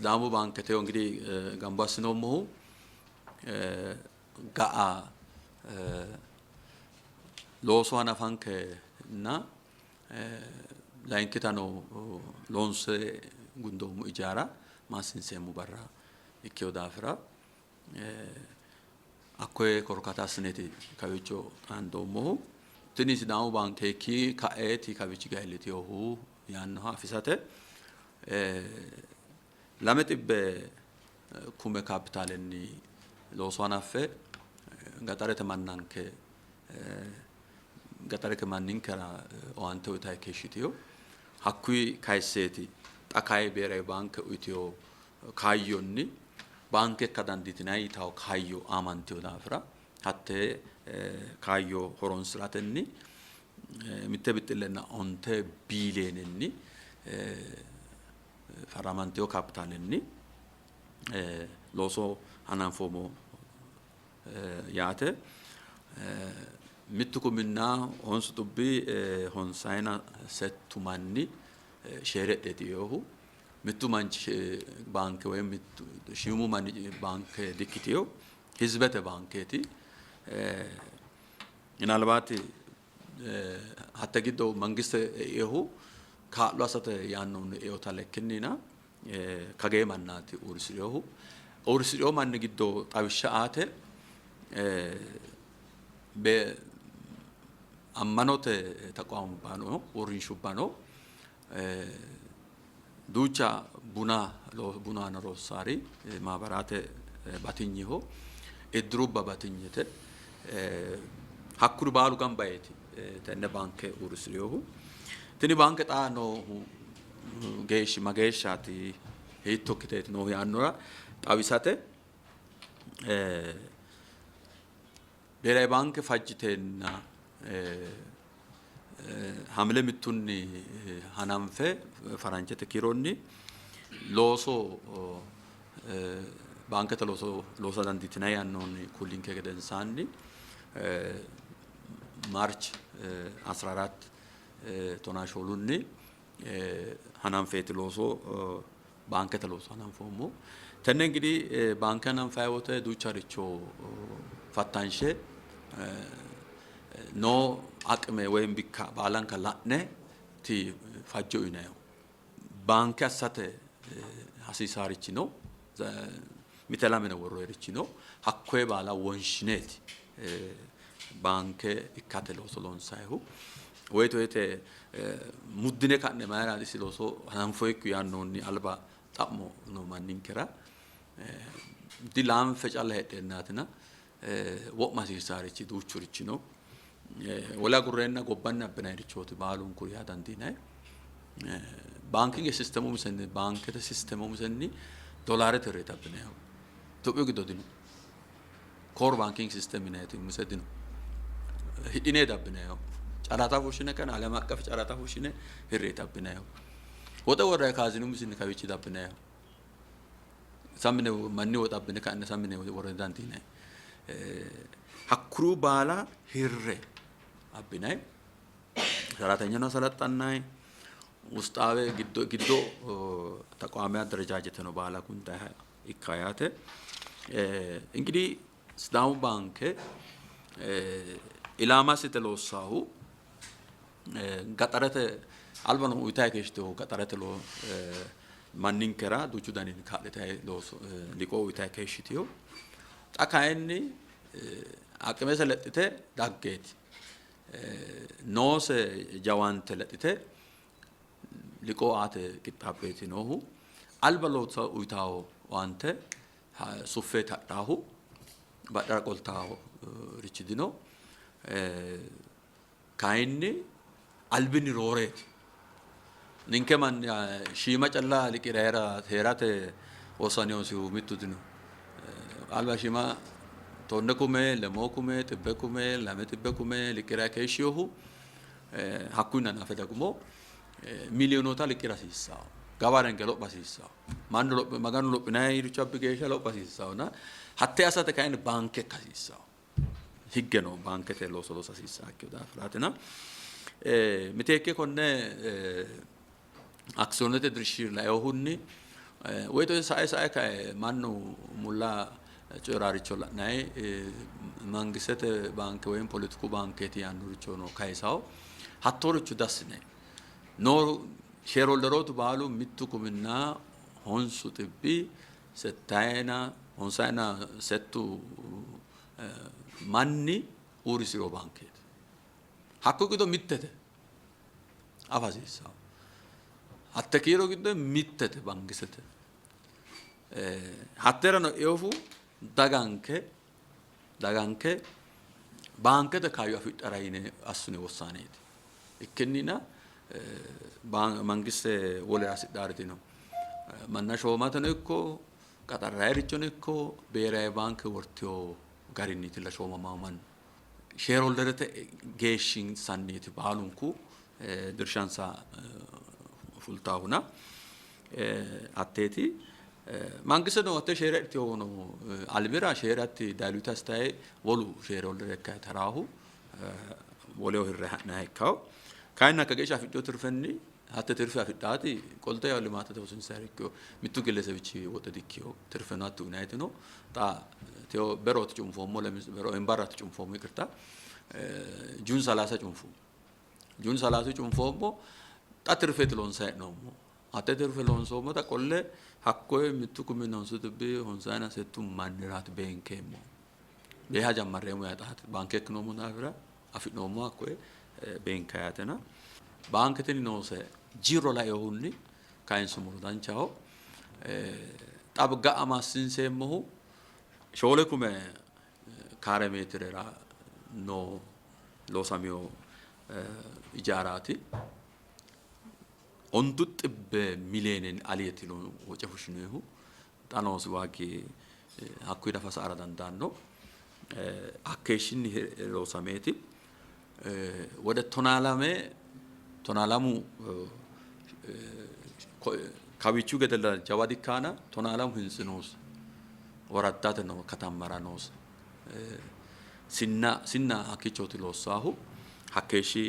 ስዳሙ ባንክ ተው እንግዲህ ጋምባስ ነው ሞ ጋአ ሎሶና ፋንክ እና ላይንክታ ነው ሎንስ ጉንዶሙ ኢጃራ ማስንሰሙ በራ ኢኪዮ ዳፍራ አኮይ ኮርካታስኔቲ ካቢቾ አንዶሞ ትኒስ ዳሙ ባንክ ኪ ካኤቲ ካቢች ጋይልቲዮሁ ያንሁ አፊሳተ ላመጥበ ኩመ ካፒታልኒ ሎሶናፈ ጋጣረ ተማናንከ ጋጣረ ከማንንከራ ኦአንተው ታይከሽቲዮ ሀኩይ ካይሴቲ ጣካይ ብሔራዊ ባንክ ኢትዮ ካዮኒ ባንክ ከዳንዲትናይ ታው ካዮ አማንቲዮ ዳፍራ ሀተ ካዮ ሆሮን ስራተኒ ሚተብጥለና ኦንተ ቢሊየንኒ ፈራማንቲዮ ካፒታልኒ ሎሶ አናንፎሞ ያተ ሚትኩምና ሆንስ ጡቢ ሆንሳይና ሰቱማኒ ሸረደዲዮሁ ሚቱማንች ባንክ ወይም ሽሙማን ባንክ ዲክቲዮ ህዝበተ ባንክቲ ምናልባት ሀተግዶ መንግስት ይሁ ካሏሰተ ያነውን ኤውታለክኒና ከገማናቲ ኡርስዮሁ ኡርስዮ ማን ግዶ ጣብሻአተ በ አማኖተ ተቋም ባኖ ኦሪንሹ ባኖ ዱቻ ቡና ነሮሳሪ ማበራተ ባትኝሆ እድሩባ ባትኝተ ሀኩር ባሉ ጋምባይቲ ተነ ባንክ ኡርስዮሁ ትኒ ባንክ ጣኖ ጌሽ ማጌሻቲ ሄቶክቴት ነው ያኖራ ጣቢሳተ ብሔራዊ ባንክ ፋጅቴና ሐምለ ምቱኒ ሐናንፈ ፈራንቸተ ኪሮኒ ሎሶ ባንክ ተሎሶ ሎሶ ዳንዲትና ያነውን ኩሊንከ ገደንሳኒ ማርች 14 ቶናሾሉኒ ሐናንፈት ሎሶ ባንክ ተሎሶ ሐናንፎሞ ተነ እንግዲህ ባንክ ሐናንፋይወተ ዱቻሪቾ ፈታንሸ ኖ አቅሜ ወይም ቢካ ባላን ከላነ ቲ ፋጆ ይናዮ ባንክ አሳተ ሐሲሳሪች ነው ሚተላመነ ወሮሪች ነው ሀኮይ ባላ ወንሽኔት ባንክ ኢካተሎ ሶሎን ሳይሁ ወይቶ ወይተ ሙድነ ካነ ማራ ዲስሎሶ አንፎይኩ ያነውኒ አልባ ጣሞ ነው ማንንከራ ዲላም ፈጫለ ሄደናትና ወማሲ ሳሪች ዱቹሪች ነው ወላ ጉረና ጎባና በናይሪቾት ባሉን ኩሪያ ዳንዲናይ ባንኪንግ ሲስተሙ ምሰን ባንክ ሲስተሙ ምሰኒ ዶላር ተሬታ በናው ቶፒዮ ግዶዲኑ ኮር ባንኪንግ ሲስተም ናይት ምሰድኑ ሂዲኔ ዳብናው ጫራታ ፎሽነ ከና ዓለም አቀፍ ጫራታ ፎሽነ ህሬታ በናው ወጣ ወራ ካዝኑ ምሰን ካቢቺ ዳብናው ሳምነ ማን ወጣ በነ ካነ ሳምነ ወራ ዳንዲናይ ሀኩሩ ባላ ህሬ አብናይ ሰራተኛና ሰለጣናይ ውስጣዌ ግዶ ተቋሚያ ደረጃጀት ነው ባላ ኩንታ ይካያተ እንግዲህ ስዳሙ ባንክ ኢላማ ሲተሎሳሁ ጋጠረተ አልባኑ ኡታይከሽቶ ጋጠረተ ሎ ማንንከራ ዱቹ ዳኒን ካለታይ ሎስ ሊቆ ኡታይከሽቲዮ ጣካይኒ አቅመ ሰለጥተ ዳገት ኖስ ጃዋንተ ለጥተ ሊቆ አተ ቂጣቤት ነው አልበሎት ኡታው ዋንተ ሱፌት አጣሁ ባዳር ቆልታው ሪችዲኖ ካይኒ አልብኒ ሮሬት ንንከማን ሺማ ጨላ ሊቂራራ ቴራተ ወሳኒዮ ሲው ሚቱድኑ አልባ ሺማ ቶነኩሜ ለሞኩሜ ጥበኩሜ ለመጥበኩሜ ሊቂራ ከሽዮሁ ሀኩና ናፈደጉሞ ሚሊዮኖታ ሊቂራ ሲሳው ጋባረን ገሎ ባሲሳው ማን ሎ ማጋኑ ሎ ብናይ ሩቻብ ገሻ ሎ ባሲሳውና ሀተ ያሳተ ካይን ባንክ ከሲሳው ህገ ነው ባንክ ተሎ ሶሎሳ ሲሳከው ዳፍራትና ሚቴከ ኮነ አክሲዮነተ ድርሽር ላይ ሆሁኒ ويتو ساي كاي مانو مولا ጭራሪቾላ ናይ መንግስት ባንክ ወይም ፖለቲኩ ባንኬት ያንዱርቾ ነው ካይሳው ሀቶርቹ ዳስነ ኖ ሼርሆልደሮት ባሉ ሚቱኩምና ሆንሱ ጥቢ ሰታይና ሆንሳይና ሰቱ ማኒ ኡሪሲሮ ባንኬት ሀኩ ግዶ ሚተተ አፋሲሳው አተኪሮ ግዶ ሚተተ ባንግስት hatterano eofu daganke bankete kayu afidharayine assune wossaneeti ikkennina mangiste wole asidharitino manna shoomatano ikko qaxarrayirichono ikko beerayi banke wortiyo garinniti la shoomama man shareholderete geeshin sanniti baalunku dirshansa fultaahuna atteeti mangisto no atte sheerati ono albira sheerati daluta stai wolu shareholder ekka tarahu woleo hirrahna ekkaw kaina kagesha fiddo turfenni hatte turfi afidati qolte yaw limata tawsun sarikko mittu gelesevichi wotadikkiyo turfenatu unaytino ta teo berot chumfomo lemis bero embarat chumfomo ikirta jun 30 chumfu jun 30 chumfomo ta turfet lon sai no atte turfe lon so mata qolle hakkoe mittukum nonsutubi honsana setu manirat benkemo beha jammarremo yatat bankek no munafira afinomo hakkoe benkayatena banketeni nose jiro la yonni kain sumuru danchao tabga amasinsemmo shole kume kare metrera no lo samio ijarati ondut be milenen aliyetino wocefushnehu tanos waki hakkuida fasara dandanno akkeshin lo sameti wode tonalamu kawichu gedela jawadikana tonalamu hinsinos waraddate no katamaranos sinna hakichoti lo sahu hakkeshi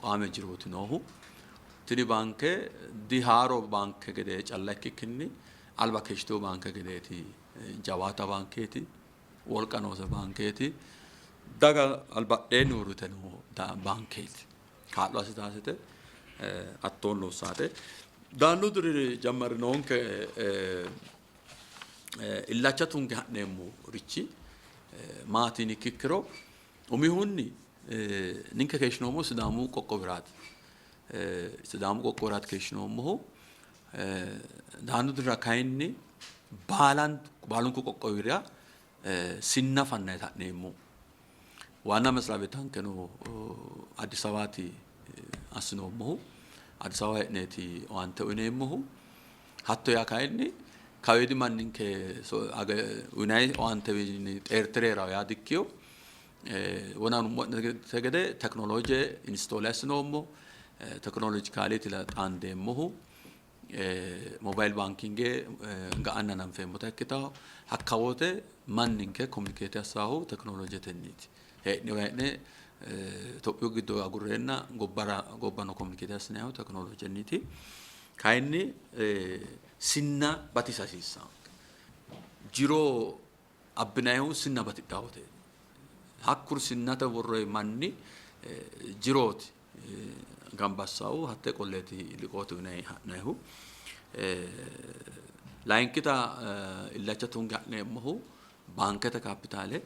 qaame jirotinohu tiri banke di haro banke gede challakkinni alba keshto banke gedeti jawata banketi wolqanosa banketi daga alba denuruteno da banketi kaadlo asitasete attonno sate danno diri jammar nonke illachatunge hanemu richi maatini kikkiro umihunni ninka keshnomo sidamu qoqqobirati sidamu qoqqorat keshnomo danno dira kayinni balunku qoqqobira sinna fanna tanemu ዋና መስሪያ ቤት አንከኖ አዲስ አበባቲ አስኖሞ አዲስ አበባ ነቲ ዋንተ እኔሞ ሀቶ ያካይኒ ካዌዲ ማንንከ ኡናይ ዋንተ ቢኒ ኤርትሬራው ያድኪዮ ወናኑ ተገደ ቴክኖሎጂ ኢንስቶሌሽኖሞ ቴክኖሎጂካሊ ተላጣንደሞ ሞባይል ባንኪንግ ጋአናናም ፈሞታከታ አካቦተ ማንንከ ኮሙኒኬት ያሳው ቴክኖሎጂ ተኒት ne topio gido agurrenna gobbano comunicazione tecnologia niti kainni sinna batisasissa jiro abbinayu sinna batidawte hakkur sinnata worroy manni jiroti gambasaw hatte qolleti liqotu nay nahu lainkita illachatun ga'neemmo bankete kapitale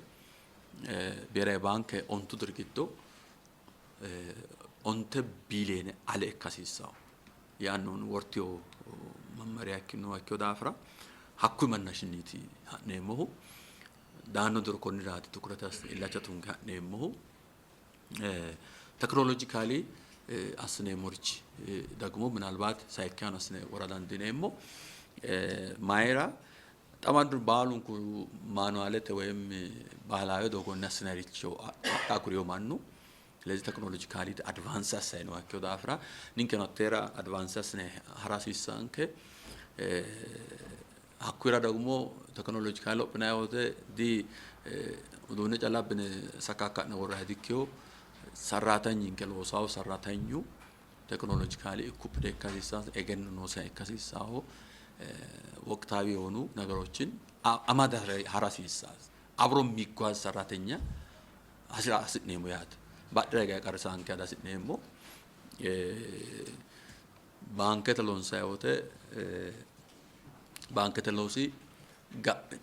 bere banke ontu dirgitto onte bilene ale kasisa yaannon wortiyo mamariya kinno akyo dafra hakku mannashiniti hanemo daano dur konirati tukuratas illachatun hanemo technologically asne morchi dagmo ምናልባት ሳይካን asne ወራዳን dinemo ማይራ tamandur balunku manualete ወይም ባህላዊ ዶጎና ስነሪቾ አቁሪዮ ማኑ ለዚህ ቴክኖሎጂካሊ አድቫንስ አሳይ ነው አከው ዳፍራ ንንከናተራ አድቫንስስ ነ ሐራሲሳንከ አኩራ ደግሞ ቴክኖሎጂካሊ ኦፕናዮተ ዲ ወዶነ ጨላብነ ሰካካ ነው ወራዲኪዮ ሰራተኝ እንከሎሳው ሰራተኙ ቴክኖሎጂካሊ ኢኩፕድ ከሲሳ ኤገን ነው ሳይከሲሳው ወቅታዊ የሆኑ ነገሮችን አማዳሪ ሐራሲሳ አብሮ የሚጓዝ ሰራተኛ አስነሙ ያት ባድረጋ ቀርሳን ከዳስነሙ ባንክ ተሎንሳ ያወተ ባንክ ተሎሲ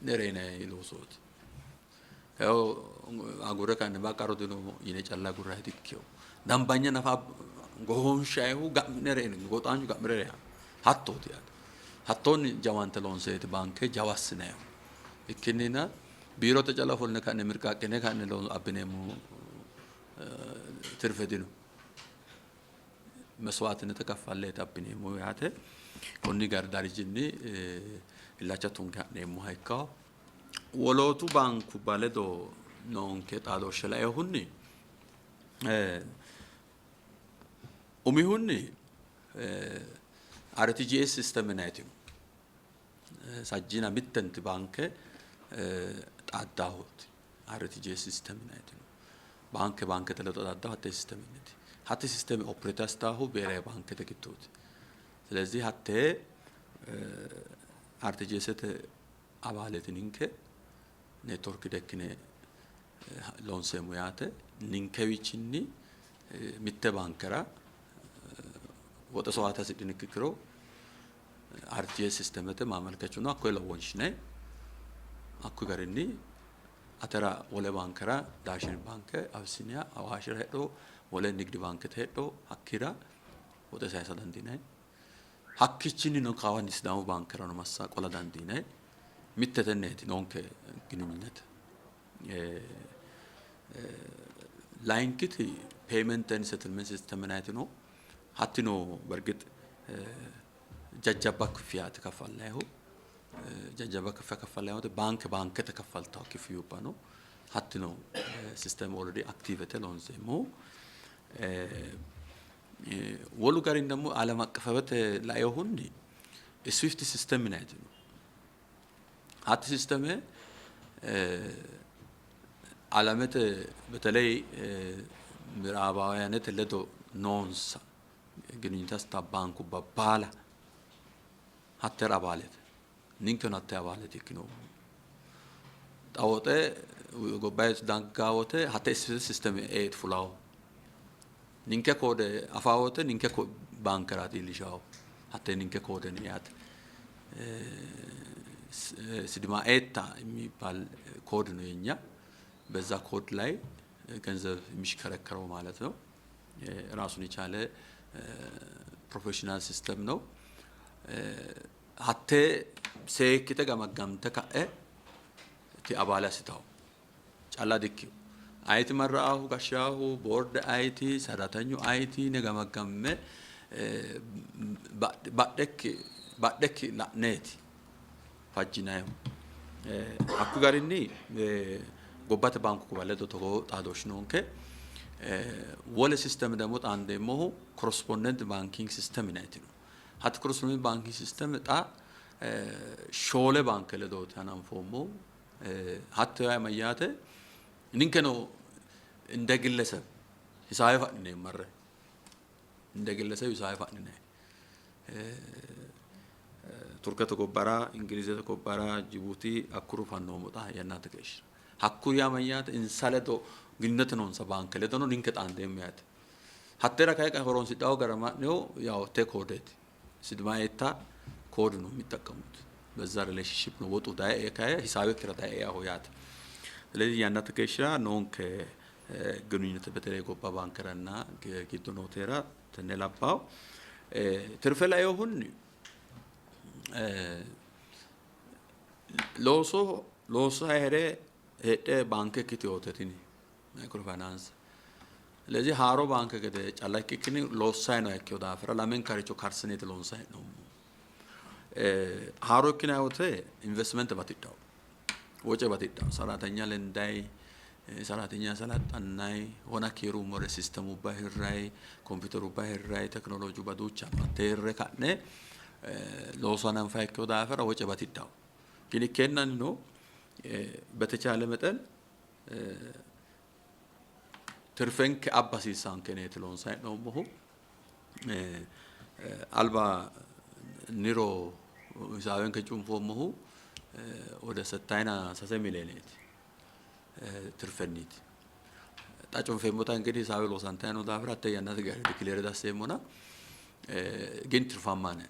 ነሬነ ይሎሶት ያው አጉረ ካን ባቀሩ ድኖ ይነጨላ ጉራ ዲክዮ ዳምባኛ ነፋ ጎሆን ሻይሁ ጋምነሬን ጎጣንጁ ጋምነሬ ሀቶት ያት ሀቶን ጃዋን ተሎንሰት ባንክ ጃዋስነው እክኒና ቢሮ ተጨላፎልነ ካን ምርቃቀነ ካን ለው አብነሙ ትርፈዲኑ መስዋዕትነት ተከፋለ የታብነሙ ያተ ኦኒ ጋር ዳርጅኒ ኢላቻቱን ካነሙ ሃይካ ወሎቱ ባንኩ ባለዶ non che talo shela ehunni umihunni RTGS system nayti sajjina mittent banke taadahut RTGS system nayti banke telo taadahat system nayti hatta system operator stahu bere banke tekitut ስለዚህ hatta RTGS te abaletinke network dekne lonse muyate ninkevichini mitte bankera wota soata sidinekro RTGS systemete mamalkachuno akoy lawonshne akku garini atara wole bankera dashin banke Abyssinia awashir hedo wole nigdi banke hedo akira wota saysa dandine hakkichini no kawan isdamu bankera no massa qola dandine mitte teneti nonke ginunet line kit payment and settlement system ናይትኖ ሀትኖ በርግጥ ጃጃባ ክፍያ ተከፈለሁ ጃጃባ ክፍያ ከፈለሁ ባንክ ተከፈልታው ክፍዩ ባኖ ሀትኖ ሲስተም ኦልሬዲ አክቲቬት ሎንዘሞ ወሉ ጋር እንደሞ ዓለም አቀፈበት ላይ ይሁን ስዊፍት ሲስተም ናይትኖ ሀት ሲስተም علامات بتلاقي مرابعينات اللي دو نونس جنينتاس تبانكو ببالا حتى رابالت نينكنا تابالت يكنو أوته وجبايت دانكاوته حتى السيستم ايد فلاو نينكا كود أفاوته نينكا كود بانكرات اللي شاو حتى نينكا كود نيات سيدما ايد تا مي بال كود نينيا በዛ ኮድ ላይ ገንዘብ የሚሽከረከረው ማለት ነው ራሱን የቻለ ፕሮፌሽናል ሲስተም ነው ሀቴ ሴክተ ገመገምተ ካኤ ቲ አባላ ሲታው ጫላ ዲክ አይቲ መራሁ ጋሻሁ ቦርድ አይቲ ሰራተኙ አይቲ ነገመገመ ባደክ ላኔት ፋጂናዩ አኩ ጋርኒ ጎባተ ባንኩ ባለዶ ተጎ ታዶሽ ነውንከ ወለ ሲስተም ደግሞ አንደሞ ኮረስፖንደንት ባንኪንግ ሲስተም ናይት ነው ሀት ኮረስፖንደንት ባንኪንግ ሲስተም ጣ ሾለ ባንክ ለዶ ታናንፎሞ ሀት ያመያተ ንንከ ነው እንደግለሰብ ሂሳብ ፈጥነ መረ እንደግለሰብ ሂሳብ ፈጥነ ቱርክ ተቆባራ እንግሊዝ ተቆባራ ጅቡቲ አኩሩ ፋኖ ሞታ ያናተከሽ hakkuya mayat insaleto ginnet non sa bank le dono ninket ande mayat hattera kay ka horon sidaw garama no yaw te codet sidma etta code no mitakkamut በዛ ሪሌሽንሺፕ ነው ወጡ ዳይ ከያ ሂሳብ ክረታ ያው ያት ስለዚህ ያናተከሻ ኖን ከግኑኝነት በተለይ ጎባ ባንከራና ጊዶ ኖቴራ ተነላባው ትርፈላ ይሁን ሎሶ አይሄደ ሄደ ባንክ ኪቲዮተቲኒ ማይክሮፋይናንስ ለዚህ ሃሮ ባንክ ከደ ጫላኪክኒ ሎሳይ ነው ያከው ዳፍራ ለምን ካሪቾ ካርሰኔት ሎንሳይ ነው ሃሮ ኪናውተ ኢንቨስትመንት ባትዳው ወጪ ባትዳው ሰራተኛ ለንዳይ ሰራተኛ ሰላጣናይ ሆና ኬሩ ሞረ ሲስተሙ ባህራይ ኮምፒውተሩ ባህራይ ቴክኖሎጂ ባዶቻ ማተረካነ ሎሳናን ፋይከው ዳፍራ ወጪ ባትዳው ግን ከነን ነው በተቻለ መጠን ትርፈንክ አባሲሳን ከኔት ሎንሳይ ነው ሞሁ ألبا نيرو يساوين كجوم فومه وده ستاينا ساسة ميلينيت ترفنيت تاجون في متان كدي ساوي لوسانتانو دافرات تيانا تجاري تكلير دا سيمونا جين ترفامان